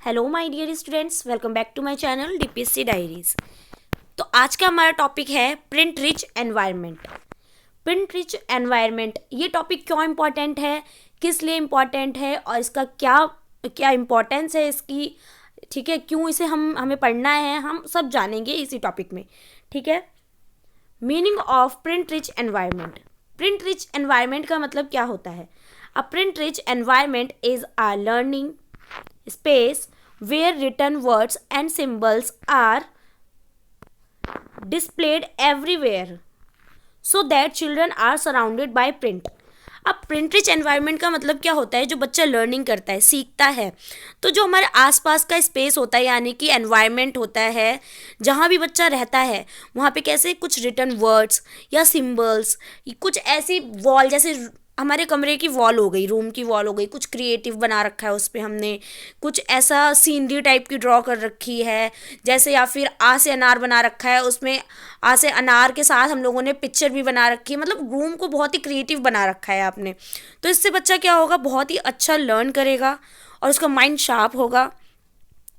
Hello my dear students, welcome back to my channel DPSC diaries. तो आज का हमारा टॉपिक है print rich environment. Print rich environment ये टॉपिक क्यों इम्पॉर्टेंट है, किस लिए इम्पॉर्टेंट है और इसका क्या क्या इम्पोर्टेंस है इसकी, ठीक है, क्यों इसे हमें पढ़ना है, हम सब जानेंगे इसी टॉपिक में। ठीक है। Meaning of print rich environment. Print rich environment का मतलब क्या होता है? अ print rich environment is a learning space where written words and symbols are displayed everywhere so that children are surrounded by print। अब print rich environment का मतलब क्या होता है? जो बच्चा लर्निंग करता है, सीखता है, तो जो हमारे आसपास का स्पेस होता है यानी कि एनवायरनमेंट होता है, जहाँ भी बच्चा रहता है वहाँ पे कैसे कुछ रिटन वर्ड्स या सिंबल्स, कुछ ऐसी वॉल, जैसे हमारे कमरे की वॉल हो गई, रूम की वॉल हो गई, कुछ क्रिएटिव बना रखा है उस पर हमने, कुछ ऐसा सीनरी टाइप की ड्रॉ कर रखी है, जैसे या फिर आ से अनार बना रखा है, उसमें आ से अनार के साथ हम लोगों ने पिक्चर भी बना रखी है, मतलब रूम को बहुत ही क्रिएटिव बना रखा है आपने। तो इससे बच्चा क्या होगा, बहुत ही अच्छा लर्न करेगा और उसका माइंड शार्प होगा।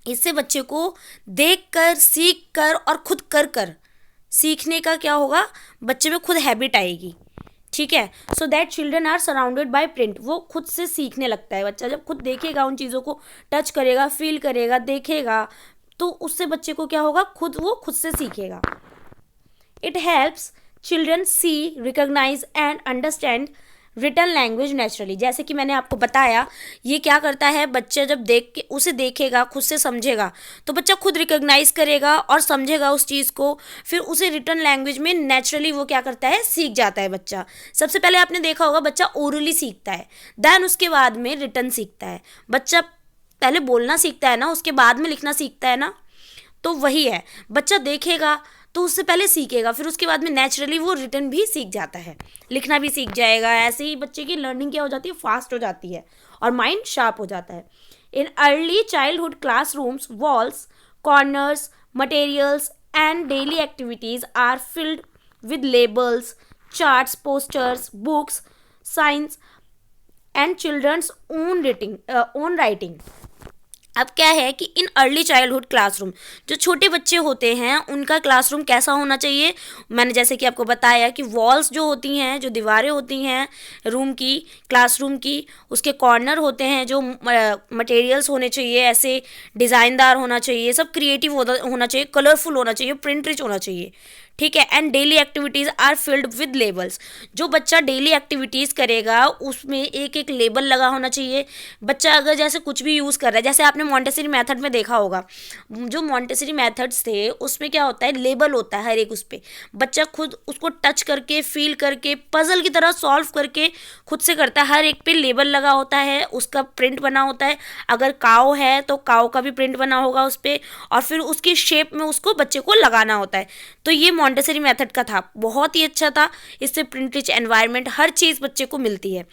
इससे बच्चे को देख कर, सीख कर और खुद कर कर सीखने का क्या होगा, बच्चे में खुद हैबिट आएगी। ठीक है। So that children are surrounded by print. वो खुद से सीखने लगता है बच्चा, जब खुद देखेगा, उन चीज़ों को टच करेगा, फील करेगा, देखेगा, तो उससे बच्चे को क्या होगा, वो खुद से सीखेगा। It helps children see, recognise and understand written language naturally. जैसे कि मैंने आपको बताया, ये क्या करता है, बच्चा जब देख के उसे देखेगा, खुद से समझेगा, तो बच्चा खुद रिकॉग्नाइज करेगा और समझेगा उस चीज़ को, फिर उसे रिटन लैंग्वेज में नेचुरली वो क्या करता है, सीख जाता है बच्चा। सबसे पहले आपने देखा होगा बच्चा ओरली सीखता है, देन उसके बाद में रिटन सीखता है। बच्चा पहले बोलना सीखता है ना, उसके बाद में लिखना सीखता है ना, तो वही है, बच्चा देखेगा तो उससे पहले सीखेगा, फिर उसके बाद में नेचुरली वो रिटन भी सीख जाता है, लिखना भी सीख जाएगा। ऐसे ही बच्चे की लर्निंग क्या हो जाती है, फास्ट हो जाती है और माइंड शार्प हो जाता है। In early childhood classrooms, walls, corners, materials and daily activities are filled with labels, charts, posters, books, science and children's own writing. अब क्या है कि इन अर्ली चाइल्डहुड क्लासरूम, जो छोटे बच्चे होते हैं उनका क्लासरूम कैसा होना चाहिए, मैंने जैसे कि आपको बताया कि वॉल्स जो होती हैं, जो दीवारें होती हैं रूम की, क्लासरूम की, उसके कॉर्नर होते हैं, जो मटेरियल्स होने चाहिए ऐसे डिज़ाइनदार होना चाहिए, सब क्रिएटिव होना चाहिए, कलरफुल होना चाहिए, प्रिंट रिच होना चाहिए। ठीक है। And daily activities are filled with labels. जो बच्चा डेली एक्टिविटीज़ करेगा उसमें एक एक लेबल लगा होना चाहिए। बच्चा अगर जैसे कुछ भी यूज़ कर रहा है, जैसे आपने मॉन्टेसरी मेथड में देखा होगा, जो मॉन्टेसरी मेथड्स थे उसमें क्या होता है, लेबल होता है हर एक उस पर, बच्चा खुद उसको टच करके, फील करके, पजल की तरह सॉल्व करके खुद से करता है। हर एक पे लेबल लगा होता है, उसका प्रिंट बना होता है। अगर काव है तो काव का भी प्रिंट बना होगा उस पर, और फिर उसकी शेप में उसको बच्चे को लगाना होता है। तो ये मॉन्टेसरी मेथड का था, बहुत ही अच्छा था। इससे प्रिंट रिच एनवायरनमेंट हर चीज़ बच्चे को मिलती है,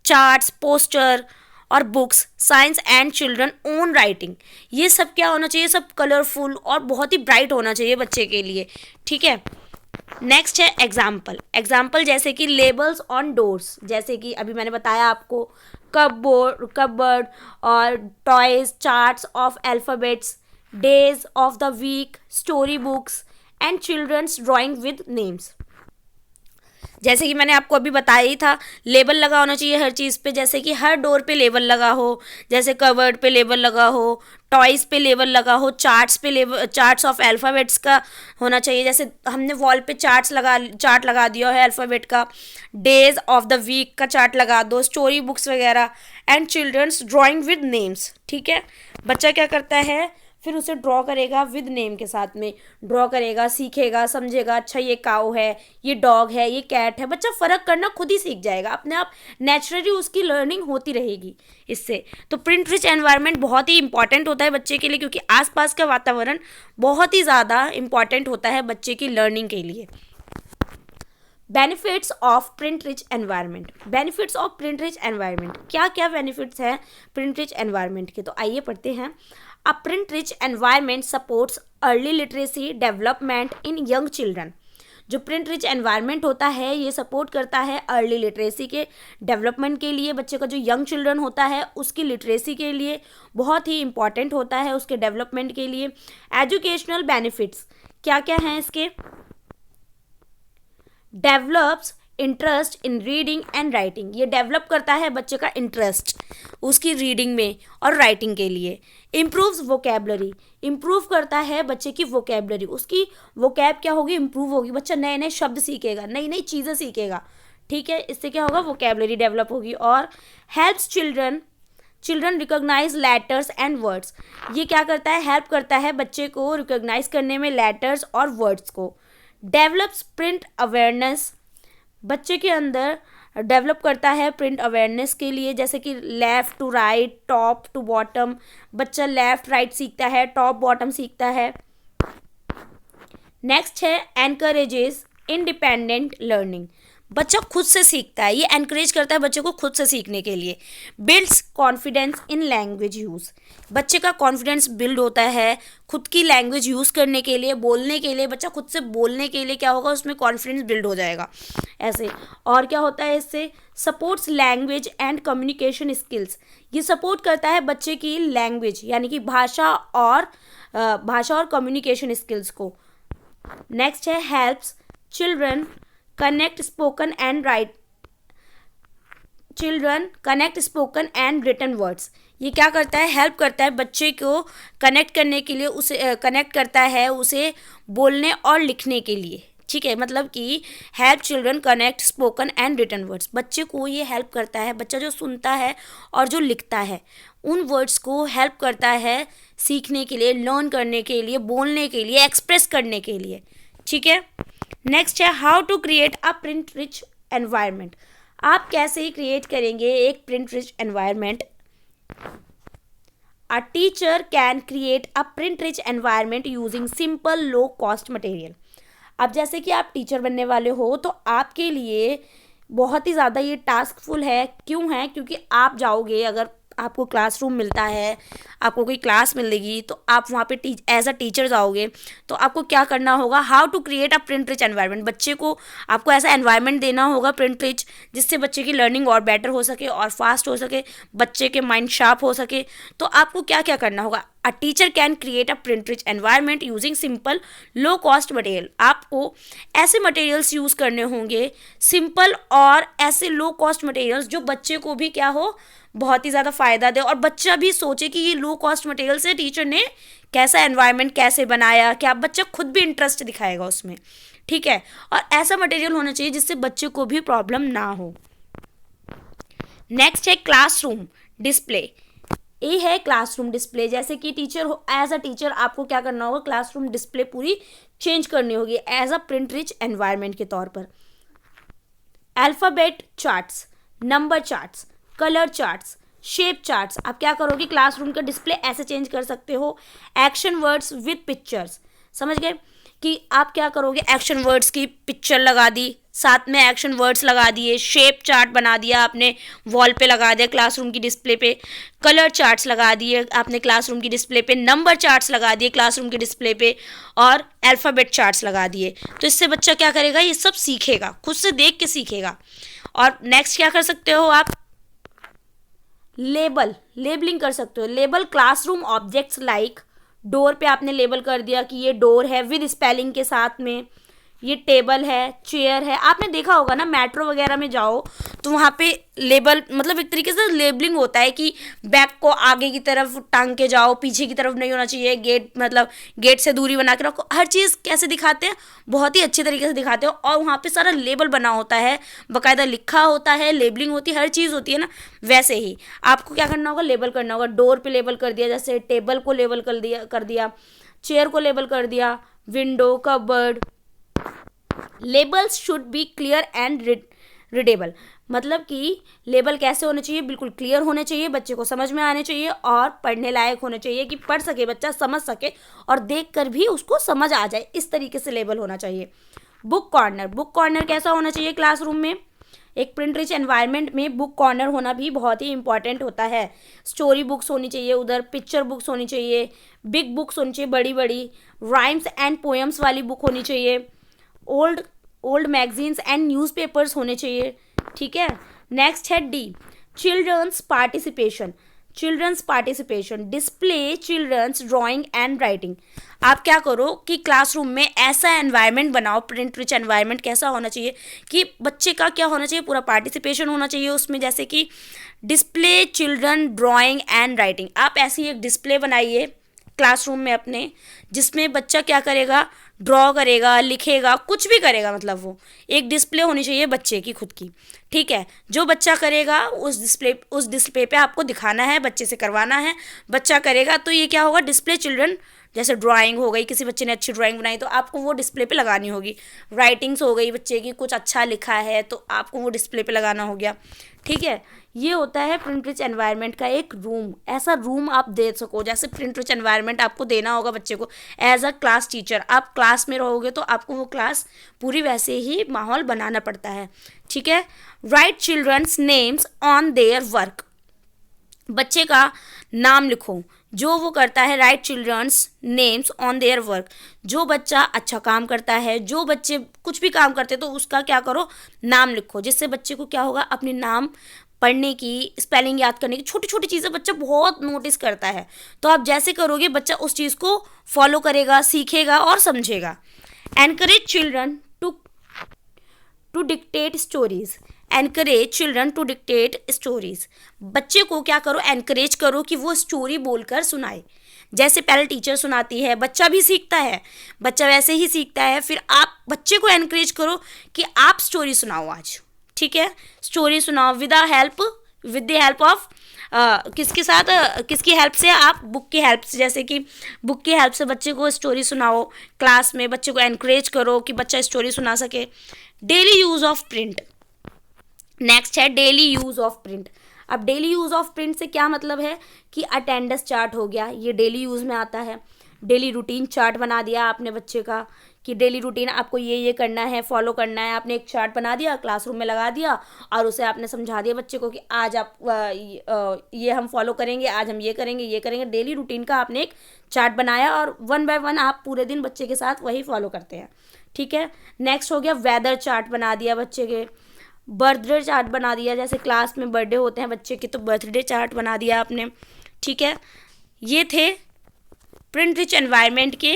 चार्ट्स, पोस्टर और books, science and children own writing. ये सब क्या होना चाहिए, सब कलरफुल और बहुत ही ब्राइट होना चाहिए बच्चे के लिए। ठीक है। नेक्स्ट है एग्जाम्पल। एग्जाम्पल जैसे कि लेबल्स ऑन डोर्स, जैसे कि अभी मैंने बताया आपको, कपबोर्ड और toys, charts of alphabets, days of the week, story books and children's drawing with names. जैसे कि मैंने आपको अभी बताया ही था, लेबल लगा होना चाहिए हर चीज़ पे, जैसे कि हर डोर पे लेबल लगा हो, जैसे कवर्ड पे लेबल लगा हो, टॉयज़ पे लेबल लगा हो, चार्ट्स पे लेबल, चार्ट्स ऑफ अल्फ़ाबेट्स का होना चाहिए, जैसे हमने वॉल पे चार्ट लगा दिया है अल्फ़ाबेट का, डेज ऑफ द वीक का चार्ट लगा दो, स्टोरी बुक्स वगैरह, and children's drawing with names. ठीक है। बच्चा क्या करता है, फिर उसे ड्रॉ करेगा विद नेम के साथ में, ड्रॉ करेगा, सीखेगा, समझेगा, अच्छा ये काऊ है, ये डॉग है, ये कैट है, बच्चा फ़र्क करना खुद ही सीख जाएगा अपने आप, नेचुरली उसकी लर्निंग होती रहेगी इससे। तो प्रिंट रिच एनवायरनमेंट बहुत ही इंपॉर्टेंट होता है बच्चे के लिए, क्योंकि आसपास का वातावरण बहुत ही ज़्यादा इंपॉर्टेंट होता है बच्चे की लर्निंग के लिए। Benefits of print rich environment. Benefits of print rich environment, क्या क्या बेनिफिट्स हैं प्रिंट रिच एनवायरनमेंट के, तो आइए पढ़ते हैं। अ print rich environment supports early literacy development in young children. जो प्रिंट रिच एनवायरनमेंट होता है ये सपोर्ट करता है अर्ली लिटरेसी के डेवलपमेंट के लिए, बच्चे का जो यंग चिल्ड्रन होता है उसकी लिटरेसी के लिए बहुत ही इंपॉर्टेंट होता है, उसके डेवलपमेंट के लिए। एजुकेशनल बेनिफिट्स क्या क्या हैं इसके? Develops interest in reading and writing, ये डेवलप करता है बच्चे का इंटरेस्ट उसकी रीडिंग में और राइटिंग के लिए। इम्प्रूव्स वोकेबलरी, इम्प्रूव करता है बच्चे की वोकेबलरी, उसकी वोकैब क्या होगी? इम्प्रूव होगी, बच्चा नए नए शब्द सीखेगा, नई नई चीज़ें सीखेगा, ठीक है, इससे क्या होगा? वोकेबलरी डेवलप होगी। और helps children recognise letters and words, ये क्या करता है? हेल्प करता है बच्चे को रिकॉग्नाइज करने में लेटर्स और वर्ड्स को। डेवलप्स प्रिंट अवेयरनेस, बच्चे के अंदर डेवलप करता है प्रिंट अवेयरनेस के लिए, जैसे कि left to right, top to bottom, बच्चा लेफ़्ट राइट सीखता है, टॉप बॉटम सीखता है। नेक्स्ट है एनकरेजेस इंडिपेंडेंट लर्निंग, बच्चा खुद से सीखता है, ये एनकरेज करता है बच्चे को खुद से सीखने के लिए। Builds confidence in language use, बच्चे का कॉन्फिडेंस बिल्ड होता है खुद की लैंग्वेज यूज़ करने के लिए, बोलने के लिए, बच्चा खुद से बोलने के लिए क्या होगा? उसमें कॉन्फिडेंस बिल्ड हो जाएगा ऐसे। और क्या होता है इससे? Supports language and communication skills, ये सपोर्ट करता है बच्चे की लैंग्वेज यानी कि भाषा और कम्युनिकेशन स्किल्स को। नेक्स्ट है helps children connect spoken and written words, ये क्या करता है? हेल्प करता है बच्चे को कनेक्ट करने के लिए, उसे कनेक्ट करता है उसे बोलने और लिखने के लिए, ठीक है, मतलब कि help children connect spoken and written words, बच्चे को ये हेल्प करता है, बच्चा जो सुनता है और जो लिखता है उन वर्ड्स को हेल्प करता है सीखने के लिए, लर्न करने के लिए, बोलने के लिए, एक्सप्रेस करने के लिए, ठीक है। नेक्स्ट है how to create a print rich environment, आप कैसे क्रिएट करेंगे एक print rich environment? A teacher can create a print rich environment using simple low cost material. अब जैसे कि आप टीचर बनने वाले हो तो आपके लिए बहुत ही ज़्यादा ये टास्कफुल है, क्यों है? क्योंकि आप जाओगे, अगर आपको क्लासरूम मिलता है, आपको कोई क्लास मिलेगी तो आप वहाँ पे एज अ टीचर जाओगे तो आपको क्या करना होगा? How to create a print rich environment, बच्चे को आपको ऐसा एनवायरनमेंट देना होगा प्रिंट रिच जिससे बच्चे की लर्निंग और बेटर हो सके और फास्ट हो सके, बच्चे के माइंड शार्प हो सके। तो आपको क्या क्या करना होगा? अ teacher can create a print rich environment using simple low cost material, आपको ऐसे मटेरियल्स यूज़ करने होंगे सिंपल और ऐसे लो कॉस्ट मटेरियल्स जो बच्चे को भी क्या हो, बहुत ही ज़्यादा फ़ायदा दे और बच्चा भी सोचे कि ये लो कॉस्ट मटेरियल से टीचर ने कैसा एनवायरनमेंट कैसे बनाया, क्या बच्चा खुद भी इंटरेस्ट दिखाएगा उसमें, ठीक है। और ऐसा मटेरियल होना चाहिए जिससे बच्चे को भी प्रॉब्लम ना हो। नेक्स्ट है क्लासरूम डिस्प्ले, ये है क्लासरूम डिस्प्ले, जैसे कि टीचर हो, एज अ टीचर आपको क्या करना होगा? क्लासरूम डिस्प्ले पूरी चेंज करनी होगी as a print rich environment के तौर पर। Alphabet charts, number charts, colour charts, shape charts, आप क्या करोगे? क्लासरूम का डिस्प्ले ऐसे चेंज कर सकते हो। एक्शन वर्ड्स विद पिक्चर्स, समझ गए कि आप क्या करोगे? एक्शन वर्ड्स की पिक्चर लगा दी, साथ में एक्शन वर्ड्स लगा दिए, शेप चार्ट बना दिया आपने, वॉल पे लगा दिया क्लासरूम की डिस्प्ले पे, कलर चार्ट्स लगा दिए आपने क्लासरूम की डिस्प्ले पे, नंबर चार्ट्स लगा दिए क्लासरूम की डिस्प्ले पे और अल्फ़ाबेट चार्ट्स लगा दिए। तो इससे बच्चा क्या करेगा? ये सब सीखेगा, खुद से देख के सीखेगा। और नेक्स्ट क्या कर सकते हो आप? लेबलिंग कर सकते हो। Label classroom objects like, door पे आपने लेबल कर दिया कि ये डोर है विद स्पेलिंग के साथ में, ये टेबल है, चेयर है। आपने देखा होगा ना मेट्रो वगैरह में जाओ तो वहाँ पे लेबल, मतलब एक तरीके से लेबलिंग होता है कि बैग को आगे की तरफ टांग के जाओ, पीछे की तरफ नहीं होना चाहिए, गेट मतलब गेट से दूरी बना के रखो। हर चीज़ कैसे दिखाते हैं? बहुत ही अच्छे तरीके से दिखाते हो और वहाँ पे सारा लेबल बना होता है, बाकायदा लिखा होता है, लेबलिंग होती है, हर चीज़ होती है ना। वैसे ही आपको क्या करना होगा? लेबल करना होगा। डोर पे लेबल कर दिया, जैसे टेबल को लेबल कर दिया, चेयर को लेबल कर दिया, window, cupboard. Labels should be clear and readable, मतलब कि लेबल कैसे होने चाहिए? बिल्कुल क्लियर होने चाहिए, बच्चे को समझ में आने चाहिए और पढ़ने लायक होने चाहिए कि पढ़ सके बच्चा, समझ सके और देख कर भी उसको समझ आ जाए, इस तरीके से लेबल होना चाहिए। बुक कॉर्नर कैसा होना चाहिए क्लासरूम में? एक प्रिंट रिच एनवायरनमेंट में बुक कॉर्नर होना भी बहुत ही इंपॉर्टेंट होता है। स्टोरी बुक्स होनी चाहिए उधर, पिक्चर बुक्स होनी चाहिए, बिग बुक्स होनी चाहिए, बड़ी बड़ी राइम्स एंड पोएम्स वाली बुक होनी चाहिए, old old magazines and newspapers होने चाहिए, ठीक है। नेक्स्ट है D, children's participation. Children's participation, display children's drawing and writing. आप क्या करो कि क्लासरूम में ऐसा एनवायरनमेंट बनाओ, प्रिंट रिच एनवायरनमेंट कैसा होना चाहिए कि बच्चे का क्या होना चाहिए, पूरा पार्टिसिपेशन होना चाहिए उसमें, जैसे कि display children drawing and writing. आप ऐसी एक डिस्प्ले बनाइए क्लासरूम में अपने, जिसमें बच्चा क्या करेगा, ड्रॉ करेगा, लिखेगा, कुछ भी करेगा, मतलब वो एक डिस्प्ले होनी चाहिए बच्चे की खुद की, ठीक है। जो बच्चा करेगा उस डिस्प्ले पे आपको दिखाना है, बच्चे से करवाना है, बच्चा करेगा तो ये क्या होगा, डिस्प्ले चिल्ड्रन, जैसे ड्राइंग हो गई, किसी बच्चे ने अच्छी ड्राइंग बनाई तो आपको वो डिस्प्ले पे लगानी होगी। राइटिंग्स हो गई बच्चे की, कुछ अच्छा लिखा है तो आपको वो डिस्प्ले पे लगाना हो गया, ठीक है। ये होता है प्रिंट रिच एनवायरनमेंट का एक रूम। ऐसा रूम आप दे सको, जैसे प्रिंट रिच एनवायरनमेंट आपको देना होगा बच्चे को एज अ क्लास टीचर। आप क्लास में रहोगे तो आपको वो क्लास पूरी वैसे ही माहौल बनाना पड़ता है, ठीक है। Write children's names on their work. बच्चे का नाम लिखो जो वो करता है, write children's names on their work. जो बच्चा अच्छा काम करता है, जो बच्चे कुछ भी काम करते तो उसका क्या करो, नाम लिखो, जिससे बच्चे को क्या होगा, अपने नाम पढ़ने की, स्पेलिंग याद करने की, छोटी छोटी चीज़ें बच्चा बहुत नोटिस करता है। तो आप जैसे करोगे बच्चा उस चीज़ को फॉलो करेगा, सीखेगा और समझेगा। Encourage children to dictate stories. Encourage children to dictate stories. बच्चे को क्या करो, एनकरेज करो कि वो स्टोरी बोलकर सुनाए। जैसे पहले टीचर सुनाती है, बच्चा भी सीखता है, बच्चा वैसे ही सीखता है। फिर आप बच्चे को एनकरेज करो कि आप स्टोरी सुनाओ आज, ठीक है। स्टोरी सुनाओ विद द हेल्प ऑफ किसके साथ, किसकी हेल्प से, आप बुक की हेल्प से, जैसे कि बुक की हेल्प से बच्चे को स्टोरी सुनाओ क्लास में। बच्चे को एनकरेज करो कि बच्चा स्टोरी सुना सके। Daily use of print. Next है डेली यूज़ ऑफ प्रिंट। अब डेली यूज़ ऑफ प्रिंट से क्या मतलब है कि अटेंडेंस चार्ट हो गया, ये डेली यूज़ में आता है। डेली रूटीन चार्ट बना दिया आपने बच्चे का कि डेली रूटीन आपको ये करना है, फॉलो करना है। आपने एक चार्ट बना दिया, क्लासरूम में लगा दिया और उसे आपने समझा दिया बच्चे को कि आज आप ये हम फॉलो करेंगे, आज हम ये करेंगे। डेली रूटीन का आपने एक चार्ट बनाया और 1 बाय 1 आप पूरे दिन बच्चे के साथ वही फॉलो करते हैं, ठीक है। नेक्स्ट हो गया वेदर चार्ट बना दिया बच्चे के। बर्थडे चार्ट बना दिया, जैसे क्लास में बर्थडे होते हैं बच्चे के तो बर्थडे चार्ट बना दिया आपने, ठीक है। ये थे प्रिंट रिच एनवायरनमेंट के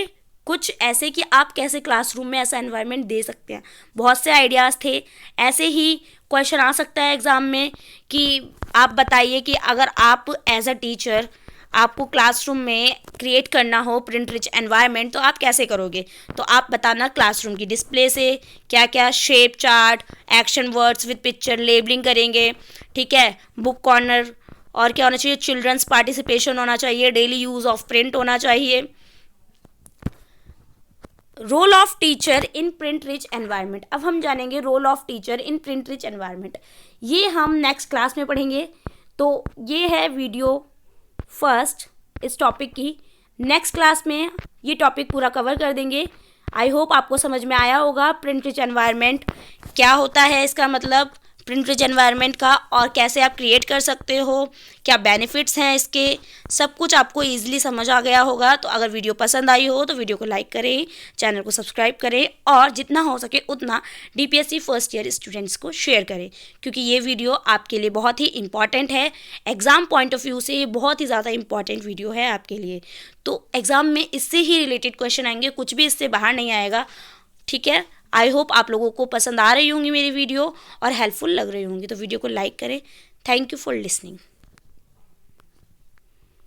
कुछ ऐसे कि आप कैसे क्लासरूम में ऐसा एनवायरनमेंट दे सकते हैं। बहुत से आइडियाज़ थे। ऐसे ही क्वेश्चन आ सकता है एग्ज़ाम में कि आप बताइए कि अगर आप एज अ टीचर आपको क्लासरूम में क्रिएट करना हो प्रिंट रिच एनवायरनमेंट तो आप कैसे करोगे। तो आप बताना क्लासरूम की डिस्प्ले से क्या क्या, shape chart, action words with picture, labelling करेंगे, ठीक है। बुक कॉर्नर, और क्या होना चाहिए, चिल्ड्रंस पार्टिसिपेशन होना चाहिए, डेली यूज़ ऑफ प्रिंट होना चाहिए। Role of teacher in print rich environment. अब हम जानेंगे role of teacher in print rich environment. ये हम नेक्स्ट क्लास में पढ़ेंगे। तो ये है वीडियो फर्स्ट इस टॉपिक की। नेक्स्ट क्लास में ये टॉपिक पूरा कवर कर देंगे। आई होप आपको समझ में आया होगा प्रिंट रिच एनवायरनमेंट क्या होता है, इसका मतलब प्रिंट रिच एनवायरनमेंट का, और कैसे आप क्रिएट कर सकते हो, क्या बेनिफिट्स हैं इसके, सब कुछ आपको ईजिली समझ आ गया होगा। तो अगर वीडियो पसंद आई हो तो वीडियो को लाइक करें, चैनल को सब्सक्राइब करें और जितना हो सके उतना DPSC फर्स्ट ईयर स्टूडेंट्स को शेयर करें, क्योंकि ये वीडियो आपके लिए बहुत ही इंपॉर्टेंट है। एग्ज़ाम पॉइंट ऑफ व्यू से ये बहुत ही ज़्यादा इंपॉर्टेंट वीडियो है आपके लिए। तो एग्ज़ाम में इससे ही रिलेटेड क्वेश्चन आएंगे, कुछ भी इससे बाहर नहीं आएगा, ठीक है। आई होप आप लोगों को पसंद आ रही होंगी मेरी वीडियो और हेल्पफुल लग रही होंगी। तो वीडियो को लाइक करें। Thank you for listening.